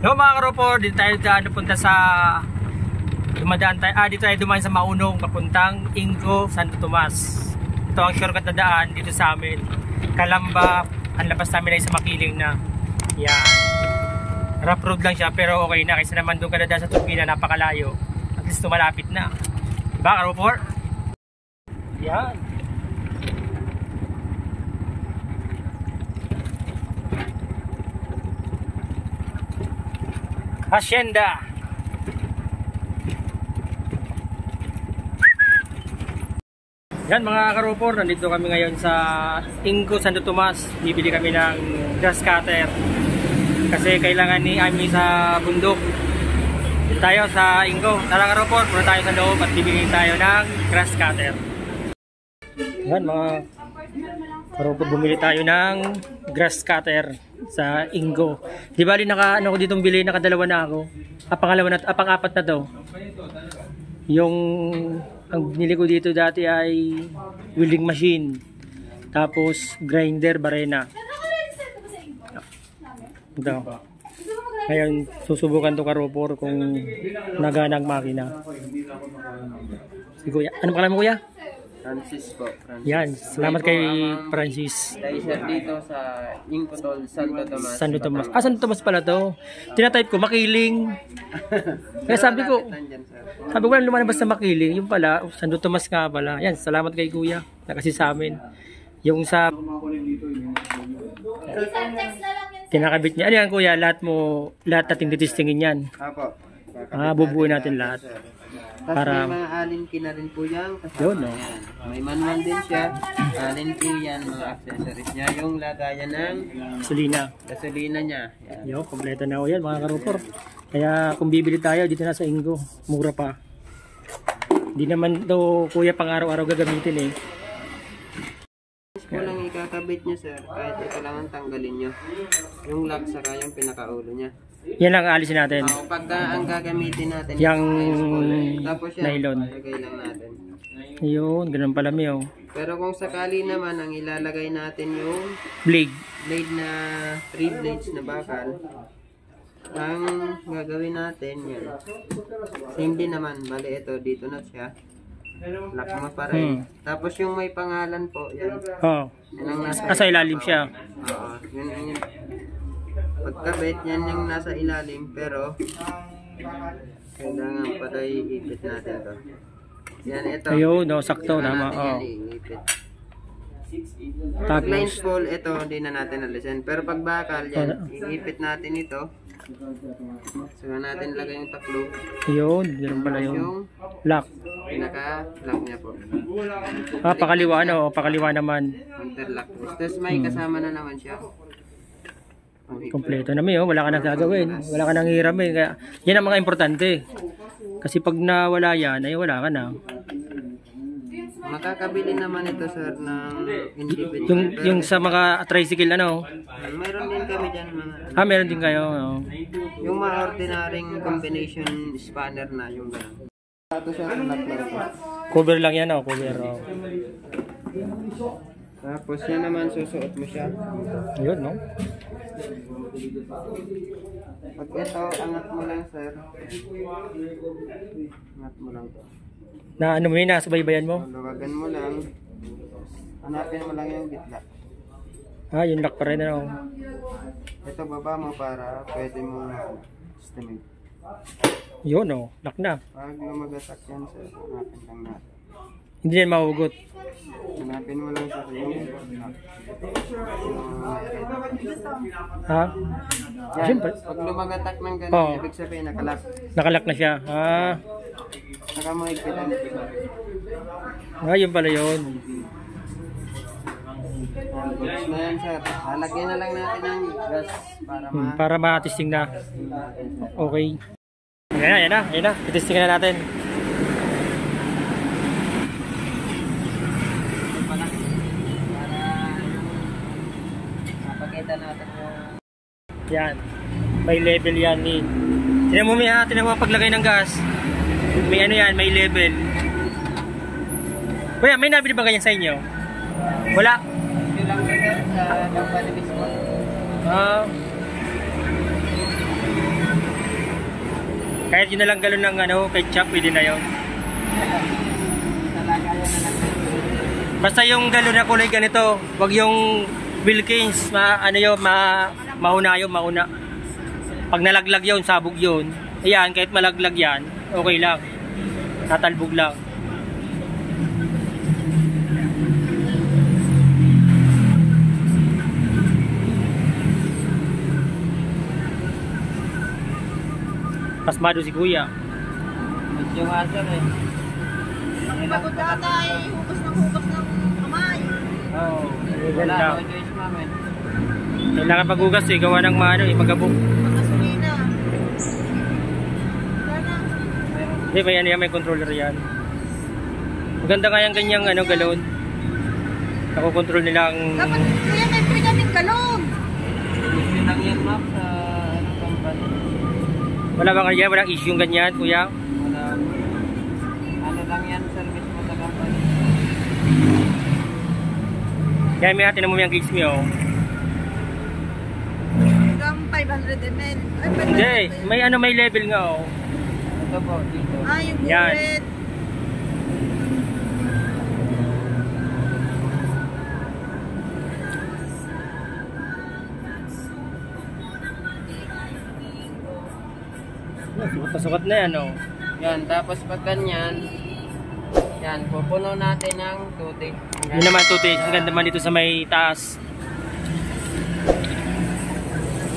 So mga karopor, dito tayo punta sa dumadaan tayo, dito tayo dumaan sa Maunong papuntang Ingo, Santo Tomas. Ito ang shortcut na daan dito sa amin. Kalamba, ang labas namin ay sa Makiling na. Yan. Rough road lang siya pero okay na kaysa naman doon ka na sa Tupina, napakalayo. At least malapit na. Diba karopor? Yan. Hacienda. Yan mga karopor, nandito kami ngayon sa Ingo, Santo Tomas. Bibili kami ng grass cutter kasi kailangan ni Ami sa bundok. Dito tayo sa Ingo. Tara karopor, punta tayo sa loob at bibili tayo ng grass cutter. Yan mga karopor, bumili tayo ng grass cutter sa Ingo. Di ba rin ano ko ditong bili, nakadalawa na ako. Pang-apat na to. Yung ang binili ko dito dati ay welding machine. Tapos grinder, barena. Ito. Ngayon susubukan to karopor kung nagana ang makina. Si Kuya. Ano pangalan mo, Kuya? Francis po. Francis. Yan, salamat kay Francis. Tayo siya dito sa Ingkotol, Santo Tomas. Santo Tomas. Santo Tomas pala to. Tinatype ko, Makiling. Kaya sabi ko walang lumalabas sa Makiling. Yung pala, Santo Tomas nga pala. Yan, salamat kay Kuya. Nakasi sa amin. Yung sa kinakabit niya. Ano yan, Kuya? Lahat nating titistingin yan. Apo. Bubuuin natin lahat. Para may mga alinki na rin po yan. Yun, no? Yan. May manual din siya. Alinki yan, mga accessories niya. Yung lagayan ng gasolina niya. Yan. Yo, kompleto na ako yan mga karopor. Kaya kung bibili tayo dito na sa Ingo, mura pa. Hindi naman to Kuya pang araw-araw gagamitin eh. Kung lang ikakabit niya sir, kahit ito lang ang tanggalin niyo. Yung lock saka yung pinakaulo niya. Yan lang alisin natin. Pagka ang gagamitin natin yung tapos yan, nylon. lagay lang natin. Yun, ganun pala miyo. Pero kung sakali naman ang ilalagay natin yung blade na 3 blades na bakal, ang gagawin natin yan. Same din naman, bali ito dito na siya. Lock mo pa rin. Tapos yung may pangalan po, yan. Yan ang nasa ilalim siya. Oo, yun. Pagkabit, yan yung nasa ilalim, pero kailangan pa tayo iipit natin to. Yan, ito. Ayun, no, sakto, tama. Pag line spool, ito, hindi na natin alisin. Pero pag bakal, yan, iipit natin ito. Saka natin lagay yung taklo. Ayun, ganun pala yung lock. Pinaka-lock niya po. Pakaliwa, no? Pakaliwa naman. Interlock. Tapos may kasama na naman siya. Kompleto na miyo, wala ka nang gagawin. Wala ka nang hiramin. Kaya, yan ang mga importante. Kasi pag nawala yan, ay wala ka na. Makakabili naman ito sir ng individual. Yung sa mga tricycle ano? Mayroon din kami dyan mga. Meron din kayo. Yung mga ordinaryong combination spanner na yung gano'n. Ito siya lock na ito. Cover lang yan cover. Tapos yan naman susuot mo siya. Yun no? Pag ito, angat mo lang sir. Angat mo lang to. Na ano mo yun, nasubaybayan mo? Luwagan mo lang. Hanapin mo lang yung bitla. Yung lock pa rin Ito baba mo para pwede mo estimate. Yun lock na. Pag lumagatak yan sir, hanapin lang natin. Hindi yan mahugot. Hanapin mo lang sir yung yan, pag lumagatak ng gano'n, ibig sabihin nakalock. Nakalock na siya. Saka mo higpitan. Yun pala yun. Goods na yan sir. Lalagyan na lang natin ng gas para ma-testing na. Okay. Yan na. I-testing na natin. Napakita natin yan. May level yan ni. Tinan mo paglagay ng gas. May ano yan, may level. Kuya, may nabili ba ganyan sa inyo? Wala. Ito lang sir sa company mismo. Kahit yun na lang galon ng ano, ketchup, pwede na yun. Talaga yan na lang. Basta yung galon na kulay ganito, wag yung Wilkins, mauna yun, mauna. Pag nalaglag yun, sabog yun. Ayan, kahit malaglag yan, okay lang. Tatalbog lang. Pasmado si kuya. Medyo hassle eh. Pagod data ay hugas ng kamay. Oo. Wala, no choice mami. Kailangan paghugas eh, gawa ng magabok. Gasolina. Sana. Hindi, may controller yan. Maganda nga yung ganyang galon. Nakokontrol nila ang... Dapat kuya may free kaming galon. Gusto lang yan ma'am sa company. Wala ba kaya? Walang issue yung ganyan, kuya? Wala. Ano lang yan service mo sa company. Kaya may tinan mo yung gigs mo, oh. Hanggang 500 ml. Ay, 500 Hindi, may level nga, oh. Ito po, dito. Ah, yung Yan. bullet. Sukat na yan, oh. Yan, tapos pag ganyan, yan, pupuno natin ng tubig. Yun naman, tutis. Ang ganda man dito sa may taas.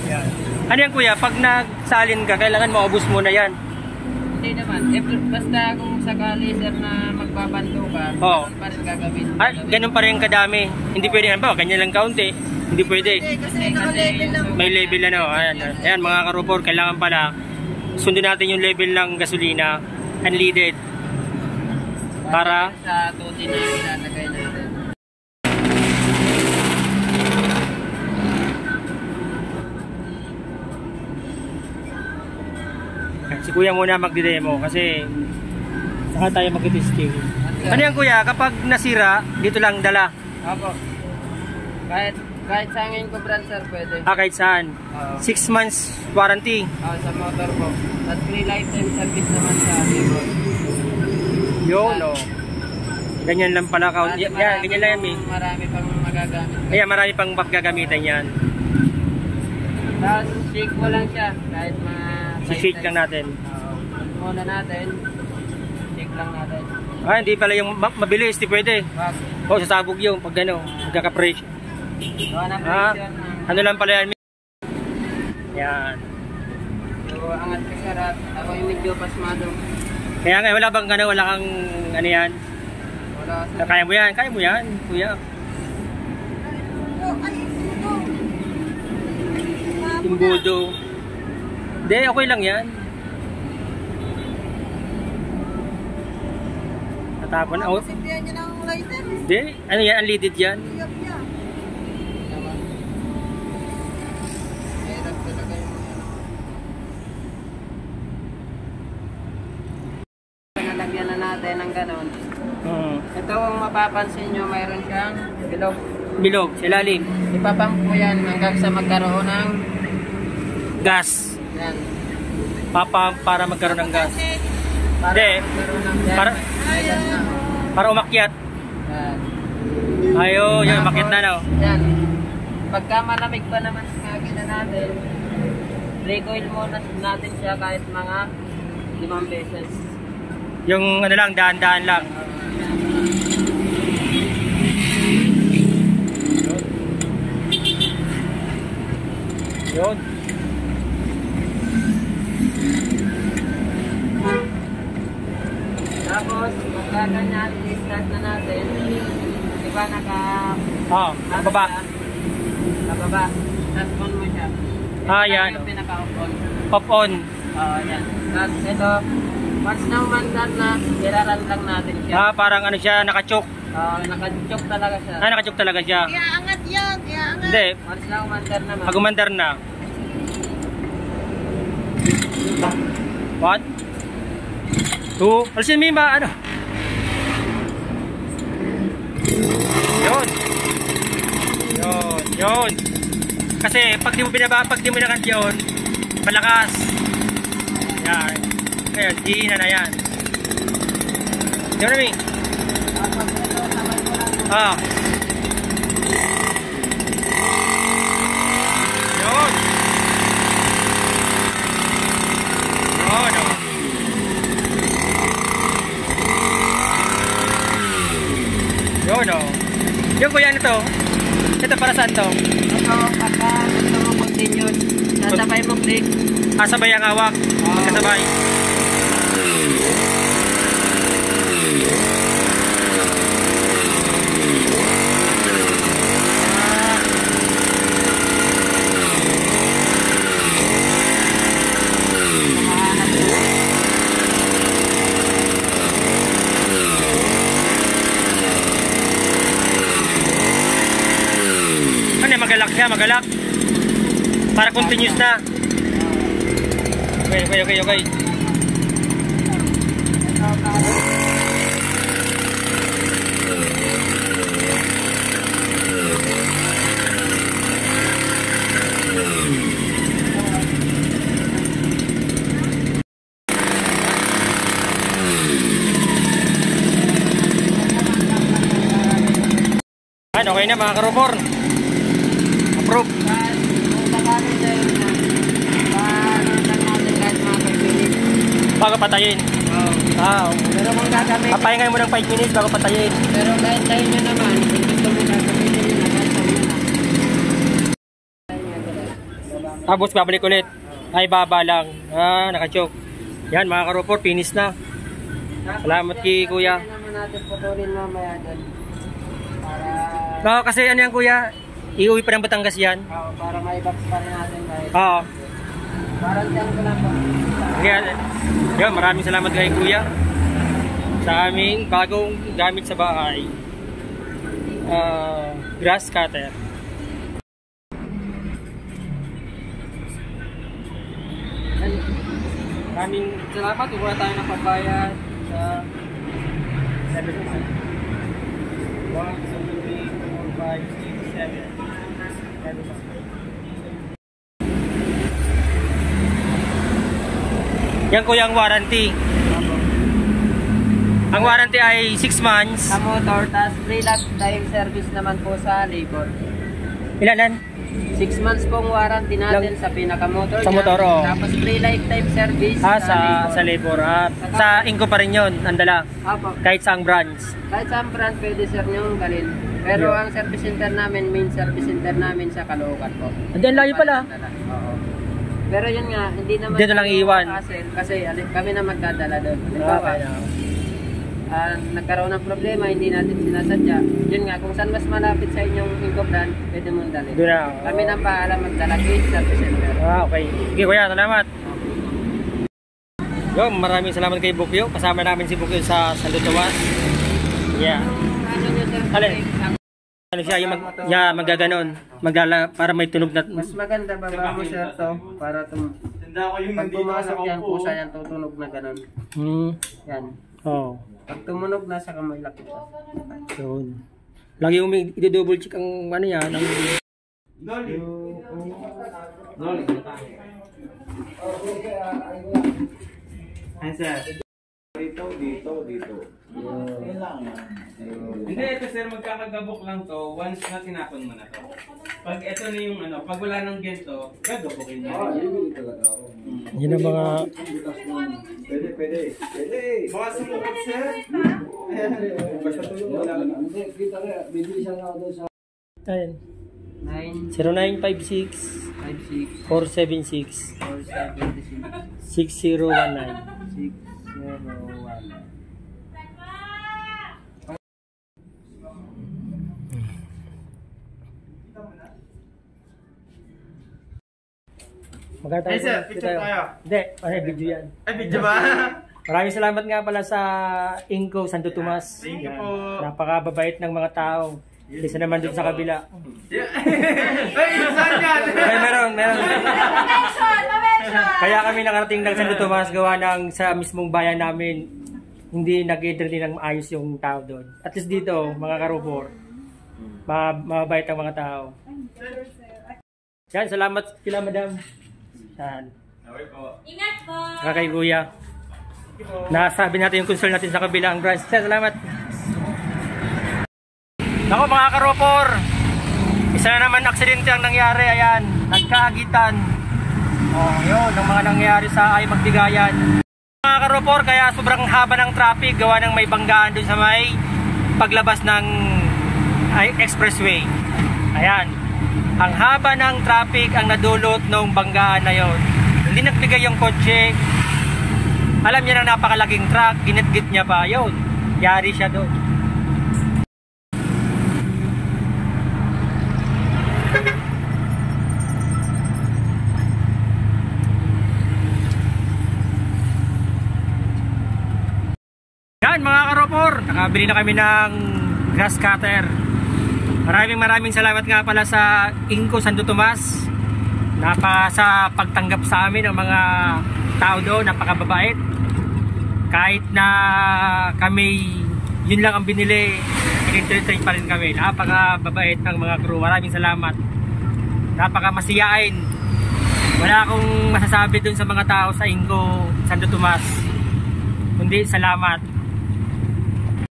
Yan. Ano yan, kuya? Pag nagsalin ka, kailangan maubos muna yan. Hindi naman. Basta kung sakali sir na magbabanto ka, Oo. ganun pa rin gagawin. Ay, ganun pa rin kadami. Hindi pwede yan ba? Ganyan lang kaunti. Hindi pwede. Hindi, kasi naka-level lang. May level na, no? Ayan, ayan mga karupor, kailangan pala sundin natin yung level ng gasolina, unleaded. Para sa tuti na ilalagay natin. si kuya muna magdi-demo kasi saka tayo mag-testing. Ano yan kuya? Kapag nasira, dito lang dala. Apo. Kahit sa ngayon ko brand sir, pwede. Kahit saan. Oo. 6 months warranty. Sa motor po. At free lifetime service naman sa vehicle. Yun, no. Ganyan lang pala. Yan, ganyan lang yan, eh. Marami pang magagamit. Ayan, marami pang gagamitan yan. Tapos shake mo lang siya. Kahit mga... Si-shake lang natin. Muna natin. Shake lang natin. Hindi pala yung mabilis, di pwede. Wag. Sasabog yung pag gano'n, magkaka-pressure. Gawa na pressure na. Ano lang pala yan. Yan. So, angat ka sir at ako yung medyo pasmado. Kaya nga, wala bang wala kang ano yan? Wala sir. Kaya mo yan, kuya. Oh, ay, ito. Imbudo. Hindi, okay lang yan. Natapon. Oh. Simplihan niya ng lighter. Hindi, ano yan, unleaded yan. Iyap niya. Naman. Mahirap talaga yung nalagyan na natin ng ganon. Ito kung mapapansin nyo, mayroon siyang bilog. Bilog, sa ilalim. Ipapump mo yan hanggang sa magkaroon ng Gas. yan. Para magkaroon ng gas. Para Hindi. magkaroon ng yan. Para- May gas na. Para umakyat. Yan. Yun, umakyat na, no? Yan. Pagka malamig pa naman kagin na natin, recoil muna natin siya kahit mga 5 beses. Yung ano lang, daan-daan lang. Yun. Tapos, pagka ganyan, i-start na natin. Diba Baba. Nakababa. Tapos on mo siya. Yan. Yung pinaka-on. Pop on. Yan. Tapos ito, once na umandar na, iraran lang natin siya. Parang ano siya, naka-choke. Naka-choke talaga siya. Naka-choke talaga siya. Iaangat yan, iaangat. Hindi, Once na umandar naman. pag umandar na. 1 2, alisin mo yung ano? Yun. Kasi pag di mo nakat yun, malakas. Yan. Ayan, Gina na yan. Yun namin. Ah. Yun. Yun, oh. Yun, oh. Yung kuya, ano to? Ito para saan to? Ito, pagka gusto mo continue, sasabay mo click. Ah, sabay ang hawak. Magkasabay. Ano, magalak siya, magalak. Para continuous na. Okay. Okay na mga karupor. Approve. Bago patayin. Pero kung gagamit, Papahingay mo ng 5 minutes bago patayin. pero kahit tayo nyo naman, kung gusto mo gagamitin yun, Tapos babalik ulit. Ay, baba lang. Nakachoke. Yan mga karupor, finish na. Salamat kay kuya. naman natin putulin mamaya doon. Para, Kasi ano yan kuya, iuwi pa ng Batangas yan. para maibox pa rin natin kahit. Oo. Parang dyan ko lang po. Kaya, yun, maraming salamat kay kuya sa aming bagong gamit sa bahay. Grass cutter. Maraming salamat. Wala tayo ng pambayad sa 7 1, 2, 3, 4, 5, 6, 7. Yan kuya ang warranty. Ang warranty ay 6 months. Sa motor, tas free lifetime service naman po sa labor. Ilanan? 6 months pong warranty natin sa pinaka-motor Sa motor, oh. Tapos free lifetime service Sa labor. Sa Inco pa rin yun, ang dala. Apo. Kahit sa ang branch. Kahit sa brand, pwede sir nyo galin. Pero Yeah. ang service center namin, main service center namin sa Caloocan po. Andiyan layo pala. Oo. Pero yun nga, hindi naman Dito lang iiwan. Kasi kami na magdadala doon. Halimbawa, nagkaroon ng problema, hindi natin sinasadya. Yun nga, kung saan mas malapit sa inyong Inco brand, pwede mong dalhin. Doon na. Kami nang paala magdala kay service center. Okay. Sige kuya, salamat. Yo, maraming salamat kay Bukyo. Kasama namin si Bukyo sa Santo Tomas. Yeah. Ano nyo sir? Alin? Ano siya, yung magaganon. Magdala para may tunog na. Mas maganda baba mo sir to para pag pumasok yan, pusa yan tutunog na ganun. Yan. Oh. Pag tumunog na sa kamay lakit. Yun. Lagi yung i-double check ang ano yan. Ang... Ayan sir. Dito. Yan lang. Hindi, ito sir, magkakagabok lang to once na tinapon mo na to. Pag ito na yung ano, pag wala nang ganito, gagabokin mo. Yun ang mga... Pwede. Baka sumukat sir. Basta tulong mo lang. Ayun. 9, 0956 56, 476 476, 6019. 601. Magkano tayo? Hey, sir, picture tayo. Hindi, video yan. Ay, video ba? Maraming salamat nga pala sa Inco Santo Tomas. Thank you Yan. po. Napakababait ng mga tao. Isa naman dun sa kabila. Ay, saan yan? Ay, meron. Kaya kami nakarating ng Santo Tomas gawa ng sa mismong bayan namin. Hindi nag-entertain ng maayos yung tao doon. At least dito, mga karupor, mababait ang mga tao. Yan, salamat kila madam. Yan. Okay po. Ingat po! Kay kuya. Nasabi natin yung concern natin sa kabilang branch. Sir, salamat. Ako mga karopor, isa na naman aksidente ang nangyari. Ayan, nagkaagitan. Oh, yun, ang mga nangyari sa ay Magbigayan. Mga karopor, kaya sobrang haba ng traffic gawa ng may banggaan dun sa may paglabas ng expressway. Ayan, ang haba ng traffic ang nadulot ng banggaan na yon. Hindi nagbigay yung kotse. Alam niya na napakalaking truck, ginitgit niya pa, yun, yari siya doon. Yan mga karopor, nakabili na kami ng grass cutter. Maraming salamat nga pala sa Inco Santo Tomas sa pagtanggap sa amin ng mga tao doon, napakababait. Kahit na kami yun lang ang binili, pinitreat pa rin kami. Napakababait ng mga crew. Maraming salamat. Napakamasiyain. Wala akong masasabi doon sa mga tao sa Inco Santo Tomas, kundi salamat.